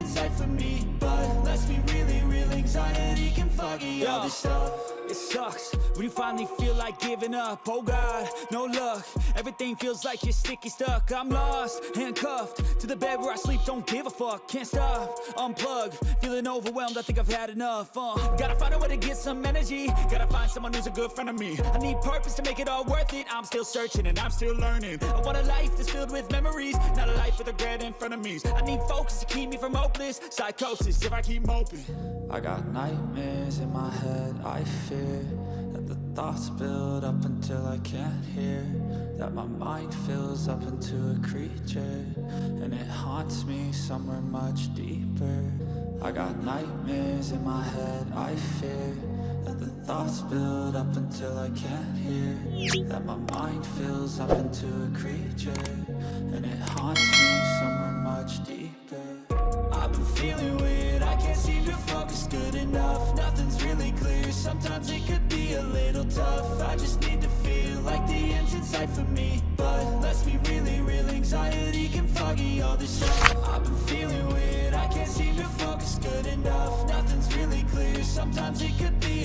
inside for me. But let's be really real, anxiety can foggy all this stuff. It sucks when you finally feel like giving up. Oh God, no luck. Everything feels like you're sticky stuck. I'm lost, handcuffed to the bed where I sleep. Don't give a fuck, can't stop. Unplug, feeling overwhelmed. I think I've had enough. Gotta find a way to get some energy. Gotta find someone who's a good friend of me. I need purpose to make it all worth it. I'm still searching and I'm still learning. I want a life that's filled with memories, not a life with regret in front of me. I need focus to keep me from hopeless psychosis if I keep moping. I got nightmares in my head. I fear that the thoughts build up until I can't hear, that my mind fills up into a creature, and it haunts me somewhere much deeper. I got nightmares in my head. I fear that the thoughts build up until I can't hear, that my mind fills up into a creature, and it haunts me somewhere much deeper. I've been feeling weird, I can't seem to focus good enough. Nothing's really clear, sometimes it could be a little tough. I just need to feel like the end's in sight for me. But let's be really real, anxiety can foggy all this stuff. I've been feeling weird, I can't seem to focus good enough. Nothing's really clear, sometimes it could be a